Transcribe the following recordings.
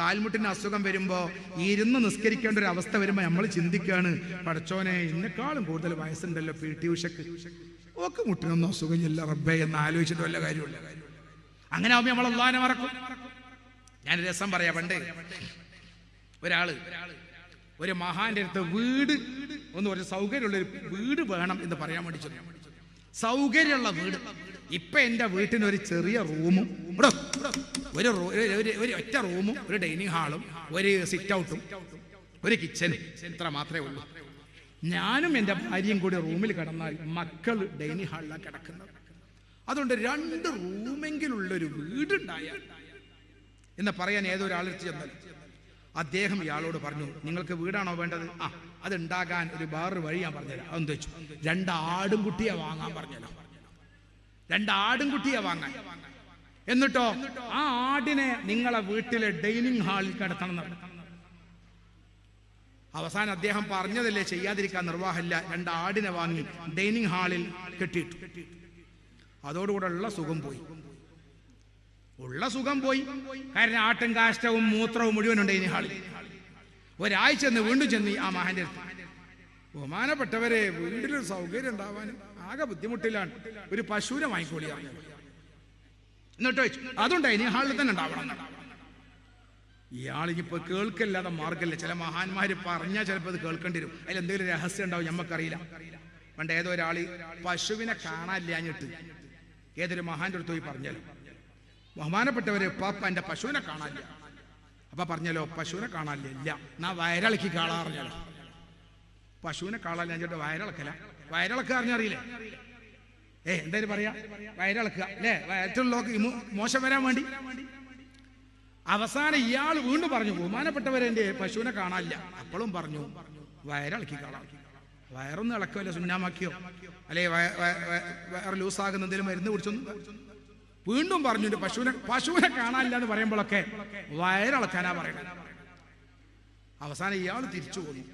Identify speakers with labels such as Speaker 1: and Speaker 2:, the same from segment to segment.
Speaker 1: കാൽമുട്ടിന് അസുഖം വരുമ്പോൾ ഇരുന്ന് നിസ്കരിക്കേണ്ട ഒരു അവസ്ഥ വരുമ്പോൾ നമ്മൾ ചിന്തിക്കുകയാണ്, പടച്ചോനെ എന്നെക്കാളും കൂടുതൽ വയസ്സുണ്ടല്ലോ PT ഉഷക്ക്, ഓക്ക് മുട്ടിനൊന്നും അസുഖമില്ല റബ്ബേ എന്ന് ആലോചിച്ചിട്ട് വല്ല കാര്യമില്ല. അങ്ങനെ ആവുമ്പോൾ നമ്മൾ അല്ലാഹുവിനെ മറക്കും. ഞാൻ രസം പറയാം. പണ്ട് ഒരാള് ഒരു മഹാന്റെ അടുത്ത് വീട് ഒരു സൗകര്യമുള്ളൊരു വീട് വേണം എന്ന് പറയാൻ വേണ്ടി ചെന്നു. സൗകര്യമുള്ള വീട്. ഇപ്പൊ എന്റെ വീട്ടിന് ഒരു ചെറിയ റൂമും ഒരു ഒറ്റ റൂമും ഒരു ഡൈനിങ് ഹാളും ഒരു സിറ്റ് ഔട്ടും ഒരു കിച്ചനും ഇത്ര മാത്രമേ ഉള്ളൂ. ഞാനും എൻ്റെ ഭാര്യയും കൂടി റൂമിൽ കിടന്നാൽ മക്കൾ ഡൈനിങ് ഹാളിലാണ് കിടക്കുന്നത്. അതുകൊണ്ട് 2 റൂമെങ്കിലുള്ളൊരു വീടുണ്ടായാൽ എന്ന് പറയാൻ ഏതൊരാളെടുത്ത് ചെന്നാൽ അദ്ദേഹം ഇയാളോട് പറഞ്ഞു, നിങ്ങൾക്ക് വീടാണോ വേണ്ടത്? അതുണ്ടാകാൻ ഒരു വേറൊരു വഴി ഞാൻ പറഞ്ഞുതരാം. അതെന്ത് വെച്ചു, 2 ആടുംകുട്ടിയെ വാങ്ങാൻ പറഞ്ഞല്ലോ. 2 ആടുംകുട്ടിയെ വാങ്ങാൻ. എന്നിട്ടോ ആ ആടിനെ നിങ്ങളെ വീട്ടിലെ ഡൈനിങ് ഹാളിൽ കിടത്തണം. അവസാനം അദ്ദേഹം പറഞ്ഞതല്ലേ ചെയ്യാതിരിക്കാൻ നിർവാഹമില്ല. 2 ആടിനെ വാങ്ങി ഡൈനിങ് ഹാളിൽ കെട്ടിയിട്ടു. അതോടുകൂടെ ഉള്ള സുഖം പോയി. കാരണം ആട്ടും കാഷ്ടവും മൂത്രവും മുഴുവനുണ്ട് ഡൈനിങ് ഹാളിൽ. ഒരാഴ്ച വീണ്ടും ചെന്ന് ആ മഹാന്റെ അടുത്ത്, ബഹുമാനപ്പെട്ടവരെ, വീട്ടിലൊരു സൗകര്യം ഉണ്ടാവാനും ആകെ ബുദ്ധിമുട്ടിലാണ്, ഒരു പശുവിനെ വാങ്ങിക്കോളിയാണ്. എന്നിട്ടോ അതും ഡൈനിങ് ഹാളിൽ തന്നെ ഉണ്ടാവണം. ഇയാളിപ്പോ കേൾക്കല്ലാതെ മാർഗമില്ല. ചില മഹാന്മാര് പറഞ്ഞാൽ ചിലപ്പോൾ അത് കേൾക്കേണ്ടി വരും. അതിൽ എന്തെങ്കിലും രഹസ്യം ഉണ്ടാവും, ഞമ്മക്കറിയില്ല. പണ്ട് ഏതോ ഒരാള് പശുവിനെ കാണാനില്ലാഞ്ഞിട്ട് ഏതൊരു മഹാന്റെ അടുത്ത് പോയി പറഞ്ഞാലോ, ബഹുമാനപ്പെട്ടവര് പാപ്പ എന്റെ പശുവിനെ കാണാനില്ല. അപ്പൊ പറഞ്ഞാലോ, പശുവിനെ കാണാനില്ല. ഇല്ല, എന്നാ വയറിളക്കി കാണാൻ പറഞ്ഞാലോ. പശുവിനെ കാണാനില്ല വയറിളക്കുക അറിഞ്ഞറിയില്ലേ? എന്തായാലും പറയാ, വയറിളക്കുക അല്ലേ, വയറ്റുള്ളവർക്ക് മോശം വരാൻ വേണ്ടി. അവസാനം ഇയാൾ വീണ്ടും പറഞ്ഞു, ബഹുമാനപ്പെട്ടവരെ എന്റെ പശുവിനെ കാണാനില്ല. അപ്പോഴും പറഞ്ഞു വയറിളക്കി കാണാം. വയറൊന്നും ഇളക്കല്ലോ, സുന്നാമാക്കിയോ അല്ലെ വയറ് ലൂസാകുന്ന എന്തെങ്കിലും മരുന്ന് കുടിച്ചൊന്നും. വീണ്ടും പറഞ്ഞു പശുവിനെ കാണാനില്ല എന്ന് പറയുമ്പോഴൊക്കെ വയറിളക്കാനാ പറയണത്. അവസാനം ഇയാൾ തിരിച്ചു പോന്നു.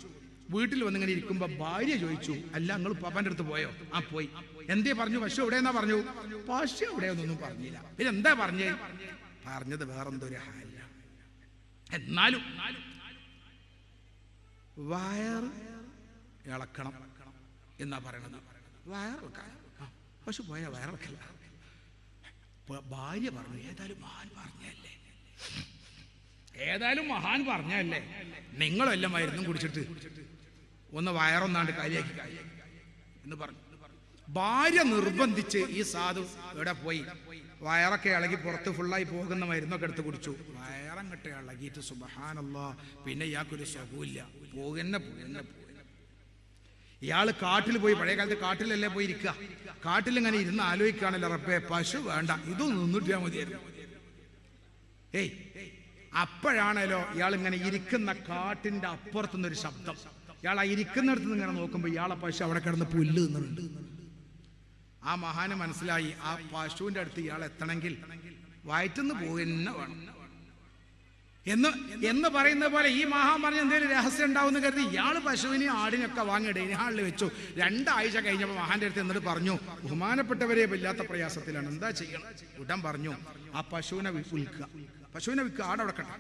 Speaker 1: വീട്ടിൽ വന്നിങ്ങനെ ഇരിക്കുമ്പോ ഭാര്യ ചോദിച്ചു, അല്ല നിങ്ങൾ പാപ്പാന്റെ അടുത്ത് പോയോ? പോയി. എന്തേ പറഞ്ഞു? പശു എവിടെയെന്നാ പറഞ്ഞു? പശു എവിടെയൊന്നും പറഞ്ഞില്ല. പിന്നെ എന്താ പറഞ്ഞത് വേറെന്തോ ഒരു ഹാല. എന്നാലും വയർ ഇളക്കണം എന്നാ പറയണത്. വയറിളക്കാൻ പശു പോയാ വയറിളക്കല്ല. ഭാര്യ പറഞ്ഞു, ഏതായാലും മഹാൻ പറഞ്ഞല്ലേ, നിങ്ങളെല്ലാം മരുന്നും കുടിച്ചിട്ട് ഒന്ന് വയറൊന്നാണ്ട് കാര്യാക്കി എന്ന് പറഞ്ഞു. ഭാര്യ നിർബന്ധിച്ച് ഈ സാധു ഇവിടെ പോയി വയറൊക്കെ ഇളകി പുറത്ത് ഫുള്ളായി പോകുന്ന മരുന്നൊക്കെ എടുത്ത് കുടിച്ചു. വയറങ്ങട്ട് ഇളകിയിട്ട് സുബ്ഹാനല്ലാഹ്, പിന്നെ ഇയാൾക്കൊരു സുഖമില്ല. പോകുന്ന ഇയാള് കാട്ടിൽ പോയി, പഴയ കാലത്ത് കാട്ടിലല്ലേ പോയി ഇരിക്കുക. കാട്ടിലിങ്ങനെ ഇരുന്ന് ആലോചിക്കുകയാണല്ലോ, റബ്ബേ പശു വേണ്ട, ഇതൊന്നും നിന്നിട്ടാ മതിയായിരുന്നു. അപ്പോഴാണല്ലോ ഇയാൾ ഇങ്ങനെ ഇരിക്കുന്ന കാട്ടിന്റെ അപ്പുറത്തുനിന്നൊരു ശബ്ദം. ഇയാൾ ആ ഇരിക്കുന്നിടത്ത് നിന്ന് ഇങ്ങനെ നോക്കുമ്പോൾ ഇയാളെ പശു അവിടെ കിടന്ന് പുല്ല് തിന്നുന്നുണ്ട്. ആ മഹാന് മനസ്സിലായി, ആ പശുവിന്റെ അടുത്ത് ഇയാൾ എത്തണമെങ്കിൽ വയറ്റുന്ന് പോവുക വേണം എന്ന് പറയുന്ന പോലെ ഈ മഹാൻ പറഞ്ഞ എന്തെങ്കിലും രഹസ്യം ഉണ്ടാവുമെന്ന് കരുതി ഇയാൾ പശുവിനെയും ആടിനൊക്കെ വാങ്ങി ഡൈനിങ് ഹാളിൽ വെച്ചു. 2 ആഴ്ച കഴിഞ്ഞപ്പോൾ മഹാന്റെ അടുത്ത് എന്നിട്ട് പറഞ്ഞു, ബഹുമാനപ്പെട്ടവരെ വല്ലാത്ത പ്രയാസത്തിലാണ്, എന്താ ചെയ്യണം? ഉടൻ പറഞ്ഞു, ആ പശുവിനെ വിൽക്കുക, ആടവിടെ കണ്ട.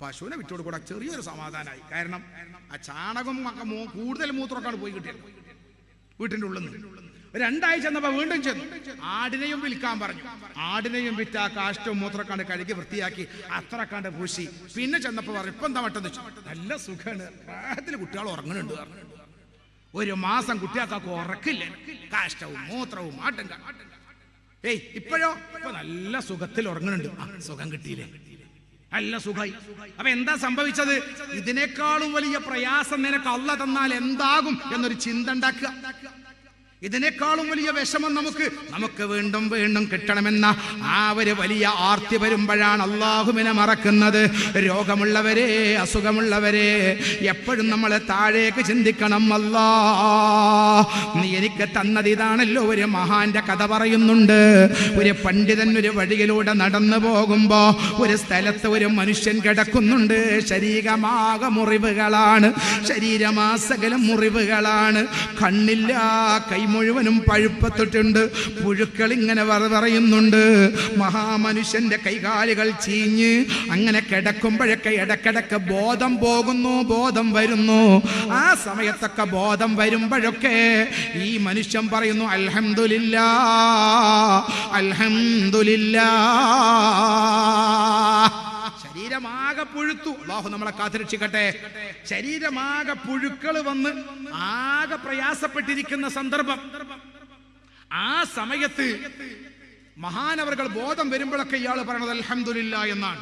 Speaker 1: പശുവിനെ വിറ്റോട് കൂടെ ചെറിയൊരു സമാധാനമായി. കാരണം ആ ചാണകം കൂടുതൽ മൂത്രമൊക്കെയാണ് പോയി കിട്ടിയത് വീട്ടിന്റെ ഉള്ളിൽ നിന്ന്. 2 ആഴ്ച ചെന്നപ്പോ വീണ്ടും ചെന്നു, ആടിനെയും വിൽക്കാൻ പറഞ്ഞു. ആടിനെയും വിറ്റ ആ കാഷ്ടവും മൂത്രക്കാണ്ട് കഴുകി വൃത്തിയാക്കി അത്രക്കാണ്ട് പൂശി. പിന്നെ ചെന്നപ്പോ പറഞ്ഞു, ഇപ്പൊ എന്താ വട്ടെന്ന് വെച്ചു, നല്ല സുഖമാണ്, പ്രായത്തിൽ കുട്ടികൾ ഉറങ്ങുന്നുണ്ട്. 1 മാസം കുട്ടികൾക്ക് ഉറക്കില്ല, കാഷ്ടവും മൂത്രവും ആട്ടും. ഇപ്പോഴോ ഇപ്പൊ നല്ല സുഖത്തിൽ ഉറങ്ങുന്നുണ്ട്. സുഖം കിട്ടിയില്ലേ, നല്ല സുഖമായി. അപ്പൊ എന്താ സംഭവിച്ചത്? ഇതിനേക്കാളും വലിയ പ്രയാസം നിനക്ക് അല്ലാഹ് തന്നാൽ എന്താകും എന്നൊരു ചിന്ത ഉണ്ടാക്കുക. ഇതിനേക്കാളും വലിയ വിഷമം നമുക്ക് വീണ്ടും വീണ്ടും കിട്ടണമെന്ന ആ ഒരു വലിയ ആർത്തി വരുമ്പോഴാണ് അല്ലാഹുവിനെ മറക്കുന്നത്. രോഗമുള്ളവരെ, അസുഖമുള്ളവരെ, എപ്പോഴും നമ്മളെ താഴേക്ക് ചിന്തിക്കണം. നീ എനിക്ക് തന്നത് ഇതാണല്ലോ. ഒരു മഹാന്റെ കഥ പറയുന്നുണ്ട്. ഒരു പണ്ഡിതൻ ഒരു വഴിയിലൂടെ നടന്നു പോകുമ്പോ ഒരു സ്ഥലത്ത് ഒരു മനുഷ്യൻ കിടക്കുന്നുണ്ട്. ശരീരമാകെ മുറിവുകളാണ്, ശരീരമാസകലം മുറിവുകളാണ്. കണ്ണില്ല, കൈ മുഴുവനും പഴുപ്പത്തിട്ടുണ്ട്. പുഴുക്കൾ ഇങ്ങനെ പറയുന്നുണ്ട്. മഹാമനുഷ്യന്റെ കൈകാലുകൾ ചീഞ്ഞ് അങ്ങനെ കിടക്കുമ്പോഴൊക്കെ ഇടക്കിടക്ക് ബോധം പോകുന്നു, ബോധം വരുന്നു. ആ സമയത്തൊക്കെ ബോധം വരുമ്പോഴൊക്കെ ഈ മനുഷ്യൻ പറയുന്നു അൽഹംദുലില്ലാ, അൽഹംദുലില്ലാ. ശരീരമാകെ പുഴുത്തു. അല്ലാഹു നമ്മളെ കാത്തുരക്ഷിക്കട്ടെ. ശരീരമാകെ പുഴുക്കൾ വന്ന് ആകെ പ്രയാസപ്പെട്ടിരിക്കുന്ന സന്ദർഭം. ആ സമയത്ത് മഹാനവറുകൾ ബോധം വരുമ്പോഴൊക്കെ ഇയാൾ പറയണത് അൽഹംദുലില്ലാ എന്നാണ്.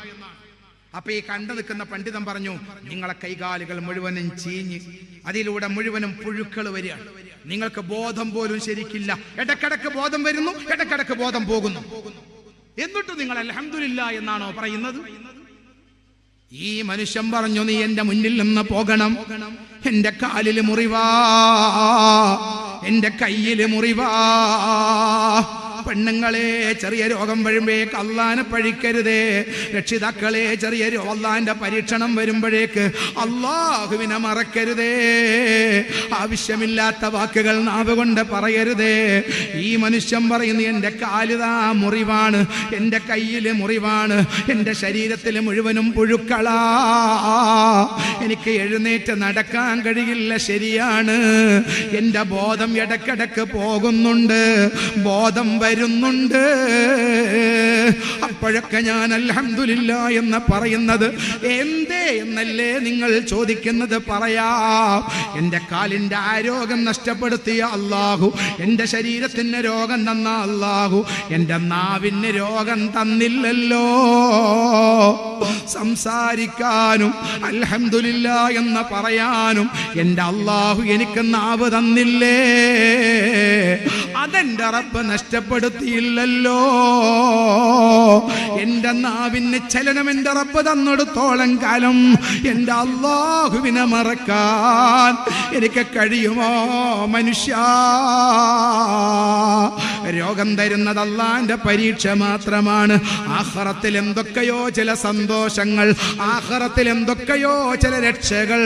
Speaker 1: അപ്പൊ ഈ കണ്ടു നിൽക്കുന്ന പണ്ഡിതൻ പറഞ്ഞു, നിങ്ങളെ കൈകാലുകൾ മുഴുവനും ചീഞ്ഞ് അതിലൂടെ മുഴുവനും പുഴുക്കൾ വരികയാണ്. നിങ്ങൾക്ക് ബോധം പോലും ശരിക്കില്ല. ഇടക്കിടക്ക് ബോധം വരുന്നു, ഇടക്കിടക്ക് ബോധം പോകുന്നു. എന്നിട്ട് നിങ്ങൾ അൽഹംദുലില്ലാ എന്നാണോ പറയുന്നത്? ഈ മനുഷ്യൻ പറഞ്ഞു, നീ എന്റെ മുന്നിൽ നിന്ന് പോകണം. എന്റെ കാലില് മുറിവാ, എന്റെ കയ്യില് മുറിവാ. പെണ്ണുങ്ങളെ, ചെറിയ രോഗം വരുമ്പോഴേക്ക് അള്ളാനെ പഴിക്കരുതേ. രക്ഷിതാക്കളെ, ചെറിയ അള്ളാന്റെ പരീക്ഷണം വരുമ്പോഴേക്ക് അള്ളാഹുവിനെ മറക്കരുതേ. ആവശ്യമില്ലാത്ത വാക്കുകൾ നാവ് കൊണ്ട് പറയരുതേ. ഈ മനുഷ്യൻ പറയുന്നു, എൻ്റെ കാലിതാ മുറിവാണ്, എൻ്റെ കയ്യില് മുറിവാണ്, എൻ്റെ ശരീരത്തിൽ മുഴുവനും പുഴുക്കളാ, എനിക്ക് എഴുന്നേറ്റ് നടക്കാൻ കഴിയില്ല. ശരിയാണ്, എൻ്റെ ബോധം ഇടക്കിടക്ക് പോകുന്നുണ്ട്, ബോധം വരുന്നുണ്ട്. അപ്പോഴൊക്കെ ഞാൻ അൽഹംദുലില്ലാ എന്ന് പറയുന്നത് എന്തേ എന്നല്ലേ നിങ്ങൾ ചോദിക്കുന്നത്? പറയാം. എൻ്റെ കാലിൻ്റെ ആരോഗ്യം നഷ്ടപ്പെടുത്തിയ അല്ലാഹു എൻ്റെ ശരീരത്തിന് രോഗം തന്ന അല്ലാഹു എൻ്റെ നാവിന് രോഗം തന്നില്ലല്ലോ. സംസാരിക്കാനും അൽഹംദുലില്ലാ എന്ന് പറയാനും എൻ്റെ അല്ലാഹു എനിക്ക് നാവ് തന്നില്ലേ? അതെൻ്റെ റബ്ബ് നഷ്ടപ്പെടുത്തിയില്ലല്ലോ. എൻ്റെ നാവിന് ചലനം എൻ്റെ റബ്ബ് തന്നെടുത്തോളം കാലം എൻ്റെ അല്ലാഹുവിനെ മറക്കാൻ എനിക്ക് കഴിയുമോ മനുഷ്യ? രോഗം തരുന്നത് അല്ലാഹുവിന്റെ പരീക്ഷ മാത്രമാണ്. ആഖിറത്തിൽ എന്തൊക്കെയോ ചില സന്തോഷങ്ങൾ, ആഖിറത്തിൽ എന്തൊക്കെയോ ചില രക്ഷകൾ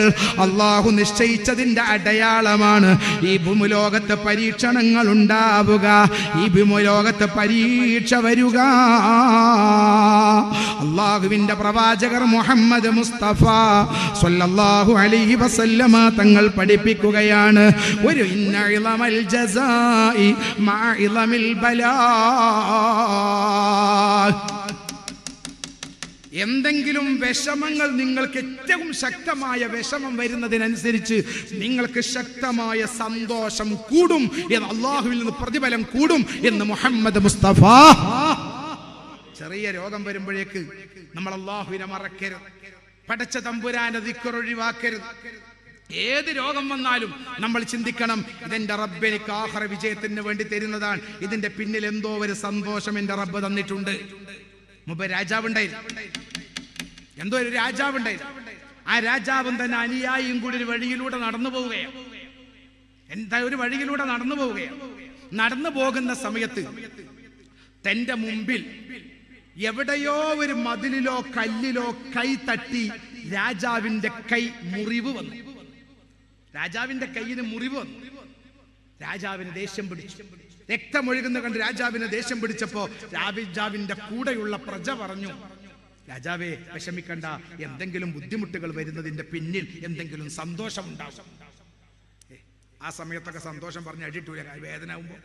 Speaker 1: അല്ലാഹു നിശ്ചയിച്ചതിൻ്റെ അടയാളമാണ്. ഈ ഭൂമിലോകത്ത് പരീക്ഷണങ്ങൾ ഉണ്ടാവുക, ഈ ഭൂമിലോകത്ത് പരീക്ഷ വരിക. അല്ലാഹുവിന്റെ പ്രവാചകർ മുഹമ്മദ് മുസ്തഫ സ്വല്ലല്ലാഹു അലൈഹി വസല്ലമ തങ്ങൾ പഠിപ്പിക്കുകയാണ്, ഒരു ഇന്നഇളമൽ ജസാഇ മഇളമിൽ ബലാ. എന്തെങ്കിലും വിഷമങ്ങൾ നിങ്ങൾക്ക് ഏറ്റവും ശക്തമായ വിഷമം വരുന്നതിനനുസരിച്ച് നിങ്ങൾക്ക് ശക്തമായ സന്തോഷം കൂടും എന്ന്, അല്ലാഹുവിൽ നിന്ന് പ്രതിഫലം കൂടും എന്ന് മുഹമ്മദ് മുസ്തഫ. ചെറിയ രോഗം വരുമ്പോഴേക്ക് നമ്മൾ അല്ലാഹുവിനെ മറക്കരുത്, പടച്ച തമ്പുരാന്റെ ദിക്ർ ഒഴിവാക്കരുത്. ഏത് രോഗം വന്നാലും നമ്മൾ ചിന്തിക്കണം, ഇതെന്റെ റബ്ബ് എനിക്ക് ആഖിറ വിജയത്തിന് വേണ്ടി തരുന്നതാണ്, ഇതിന്റെ പിന്നിൽ എന്തോ ഒരു സന്തോഷം എന്റെ റബ്ബ് തന്നിട്ടുണ്ട്. മുമ്പ് രാജാവുണ്ടായിരുന്നു, എന്തോ ഒരു രാജാവുണ്ടായിരുന്നു. ആ രാജാവും തന്നെ അനുയായിയും കൂടി ഒരു വഴിയിലൂടെ നടന്നു പോവുകയാണ്. എന്താ ഒരു വഴിയിലൂടെ നടന്നു പോവുകയാണ്. നടന്നു പോകുന്ന സമയത്ത് തന്റെ മുമ്പിൽ എവിടെയോ ഒരു മതിലിലോ കല്ലിലോ കൈ തട്ടി രാജാവിന്റെ കൈ മുറിവ് വന്നു. രാജാവിന്റെ കൈയിന് മുറിവ് വന്നു. രാജാവിന് ദേഷ്യം പിടിച്ചു. രക്തമൊഴുകുന്ന കണ്ട് രാജാവിന് ദേഷ്യം പിടിച്ചപ്പോ രാജാവിന്റെ കൂടെയുള്ള പ്രജ പറഞ്ഞു, രാജാവേ വിഷമിക്കണ്ട, എന്തെങ്കിലും ബുദ്ധിമുട്ടുകൾ വരുന്നതിന്റെ പിന്നിൽ എന്തെങ്കിലും സന്തോഷം ഉണ്ടാവും. ആ സമയത്തൊക്കെ സന്തോഷം പറഞ്ഞ് അടിട്ടൂല. വേദന ആവുമ്പോ,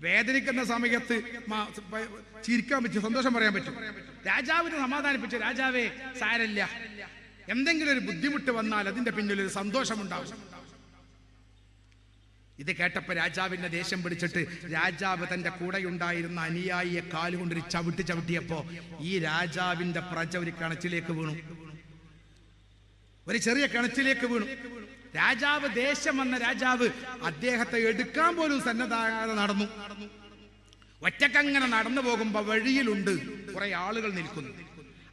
Speaker 1: വേദനിക്കുന്ന സമയത്ത് ചിരിക്കാൻ പറ്റും, സന്തോഷം പറയാൻ പറ്റും. രാജാവിനെ സമാധാനിപ്പിച്ചു, രാജാവേ സാരല്ല, എന്തെങ്കിലും ഒരു ബുദ്ധിമുട്ട് വന്നാൽ അതിന്റെ പിന്നിൽ ഒരു സന്തോഷം ഉണ്ടാവും. ഇത് കേട്ടപ്പോ രാജാവിന്റെ ദേഷ്യം പിടിച്ചിട്ട് രാജാവ് തന്റെ കൂടെയുണ്ടായിരുന്ന അനുയായിയെ കാലുകൊണ്ടൊരു ചവിട്ടിയപ്പോ ഈ രാജാവിന്റെ പ്രജ ഒരു കിണറ്റിലേക്ക് വീണു, ഒരു ചെറിയ കിണറ്റിലേക്ക് വീണു. രാജാവ്, ദേഷ്യം വന്ന രാജാവ് അദ്ദേഹത്തെ എടുക്കാൻ പോലും സന്നദ്ധാകാതെ നടന്നു. ഒറ്റക്കങ്ങനെ നടന്നു പോകുമ്പോ വഴിയിലുണ്ട് കുറെ ആളുകൾ നിൽക്കുന്നു.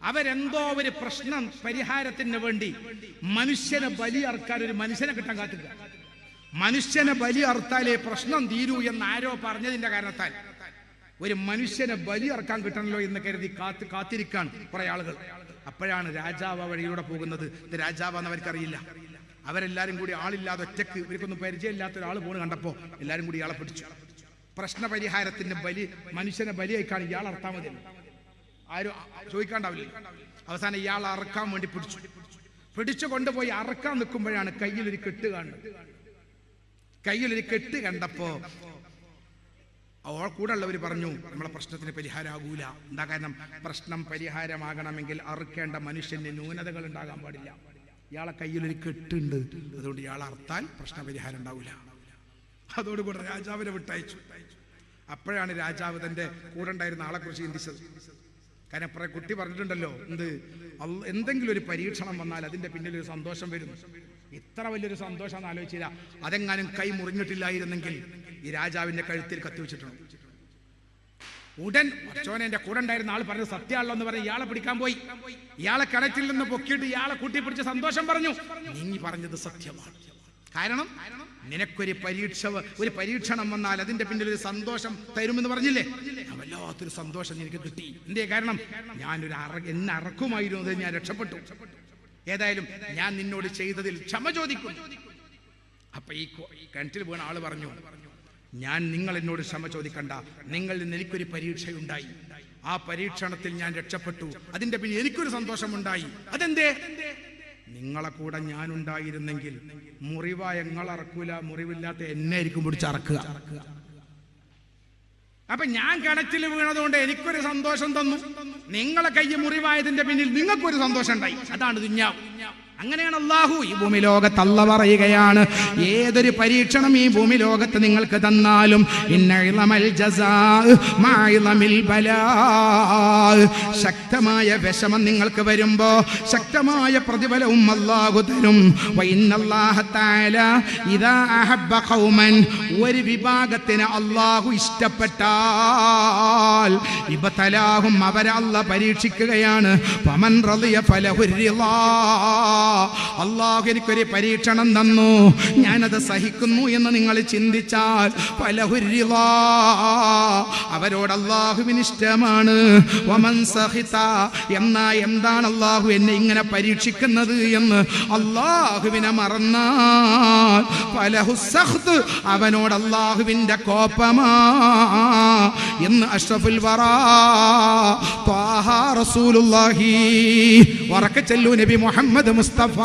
Speaker 1: അവരെന്തോ ഒരു പ്രശ്നം പരിഹാരത്തിന് വേണ്ടി മനുഷ്യനെ ബലി അർക്കാൻ ഒരു മനുഷ്യനെ കിട്ടാൻ കാത്തുക. മനുഷ്യനെ ബലി അർത്താലേ പ്രശ്നം തീരൂ എന്ന് ആരോ പറഞ്ഞതിന്റെ കാരണത്താൽ ഒരു മനുഷ്യനെ ബലി അർക്കാൻ കിട്ടണല്ലോ എന്ന് കരുതി കാത്തിരിക്കാൻ കുറെ ആളുകൾ. അപ്പോഴാണ് രാജാവ് വഴിയിലൂടെ പോകുന്നത്. ഇത് രാജാവാന്ന് അവർക്കറിയില്ല. അവരെല്ലാരും കൂടി ആളില്ലാതെ ഒറ്റക്ക് ഇവർക്കൊന്നും പരിചയമില്ലാത്ത ഒരാൾ പോണ് കണ്ടപ്പോ എല്ലാരും കൂടി ഇയാളെ പിടിച്ചു. പ്രശ്ന പരിഹാരത്തിന്റെ ബലി, മനുഷ്യനെ ബലിയായിക്കാണ് ഇയാൾ അറത്താൽ മതി, ആരും ചോദിക്കാണ്ടാവില്ല. അവസാനം ഇയാൾ അറക്കാൻ വേണ്ടി പിടിച്ചു കൊണ്ടുപോയി അറക്കാൻ നിൽക്കുമ്പോഴാണ് കയ്യിലൊരു കെട്ട് കാണുന്നത്. കയ്യിലൊരു കെട്ട് കണ്ടപ്പോ കൂടെ ഉള്ളവർ പറഞ്ഞു നമ്മളെ പ്രശ്നത്തിന് പരിഹാരമാകൂല. എന്താ കാരണം? പ്രശ്നം പരിഹാരമാകണമെങ്കിൽ അറുക്കേണ്ട മനുഷ്യന് ന്യൂനതകൾ ഉണ്ടാകാൻ പാടില്ല. ഇയാളെ കയ്യിലൊരു കെട്ടുണ്ട്, അതുകൊണ്ട് ഇയാൾ അറുത്താൽ പ്രശ്ന പരിഹാരം ഉണ്ടാവില്ല. അതോടുകൂടെ രാജാവിനെ വിട്ടയച്ചു. അപ്പോഴാണ് രാജാവ് തന്റെ കൂടെ ഉണ്ടായിരുന്ന ആളെ കുറിച്ച് ചിന്തിച്ചത്. കാരണം കുട്ടി പറഞ്ഞിട്ടുണ്ടല്ലോ, എന്തെങ്കിലും ഒരു പരീക്ഷണം വന്നാൽ അതിന്റെ പിന്നിൽ ഒരു സന്തോഷം വരും. ഇത്ര വലിയൊരു സന്തോഷം ആലോചിച്ചില്ല. അതെങ്ങാനും കൈ മുറിഞ്ഞിട്ടില്ലായിരുന്നെങ്കിൽ ഈ രാജാവിന്റെ കഴുത്തിൽ കത്തിവെച്ചിട്ടുണ്ട്. ഉടൻ അച്ചോനെ എന്റെ കൂടെ ഉണ്ടായിരുന്ന ആൾ പറഞ്ഞത് സത്യമാണല്ലോ എന്ന് പറഞ്ഞ് ഇയാളെ പിടിക്കാൻ പോയി. ഇയാളെ കിണറ്റിൽ നിന്ന് പൊക്കിയിട്ട് ഇയാളെ കൂട്ടിപ്പിടിച്ച് സന്തോഷം പറഞ്ഞു. നീ പറഞ്ഞത് സത്യമാണ്. കാരണം നിനക്കൊരു പരീക്ഷണം വന്നാൽ അതിന്റെ പിന്നിൽ ഒരു സന്തോഷം തരുമെന്ന് പറഞ്ഞില്ലേ? വല്ലാത്തൊരു സന്തോഷം എനിക്ക് കിട്ടി. എന്തേ? കാരണം എന്നെ അറക്കുമായിരുന്നു, ഞാൻ രക്ഷപ്പെട്ടു. ഏതായാലും ഞാൻ നിന്നോട് ചെയ്തതിൽ ക്ഷമ ചോദിക്കുന്നു. അപ്പൊ ഈ കിണറ്റിൽ വീണ ആള് പറഞ്ഞു, ഞാൻ നിങ്ങൾ എന്നോട് ക്ഷമ ചോദിക്കണ്ട. നിങ്ങളിൽ നിന്ന് എനിക്കൊരു പരീക്ഷയുണ്ടായി, ആ പരീക്ഷണത്തിൽ ഞാൻ രക്ഷപ്പെട്ടു. അതിന്റെ പിന്നിൽ എനിക്കൊരു സന്തോഷമുണ്ടായി. അതെന്തേ? നിങ്ങളെ കൂടെ ഞാനുണ്ടായിരുന്നെങ്കിൽ മുറിവായ നിങ്ങൾ അറക്കൂല, മുറിവില്ലാത്ത എന്നെ ആയിരിക്കും പിടിച്ചറക്കുക. അപ്പൊ ഞാൻ കിണറ്റിൽ വീണതുകൊണ്ട് എനിക്കൊരു സന്തോഷം തന്നു. നിങ്ങളെ കൈ മുറിവായതിന്റെ പിന്നിൽ നിങ്ങൾക്കൊരു സന്തോഷം ഉണ്ടായി. അതാണ് ദുനിയാവ്. അങ്ങനെയാണ് അല്ലാഹു ഈ ഭൂമി ലോകത്ത് അല്ലാഹു പറയുകയാണ്, ഏതൊരു പരീക്ഷണം ഈ ഭൂമി ലോകത്ത് നിങ്ങൾക്ക് തന്നാലും ശക്തമായ വിഷമം നിങ്ങൾക്ക് വരുമ്പോ ശക്തമായ പ്രതിഫലവും അല്ലാഹു തരും. ഒരു വിഭാഗത്തിന് അല്ലാഹു ഇഷ്ടപ്പെട്ടാൽ ഇബ്തലാഹും, അവരെ അല്ലാഹു പരീക്ഷിക്കുകയാണ്. ഫമൻ റളിയ ഫലഹു റിളാ, അല്ലാഹു എനിക്കൊരു പരീക്ഷണം തന്നു, ഞാനത് സഹിക്കുന്നു എന്ന് നിങ്ങൾ ചിന്തിച്ചാൽ ഫലഹു റിളാ, അവരോട് അല്ലാഹുവിന് ഇഷ്ടമാണ്. വമൻ സഖിത, എന്താണ് അല്ലാഹു എന്നെ ഇങ്ങനെ പരീക്ഷിക്കുന്നത് എന്ന് അല്ലാഹുവിനെ മറന്നാൽ ഫലഹു സഖ്ത്, അവനോട് അല്ലാഹുവിന്റെ കോപമാ എന്ന് അഷ്റഫുൽ വറാ ത്വാഹ റസൂലുള്ളാഹി വറക ചൊല്ലു നബി മുഹമ്മദ് മുസ്തഫ.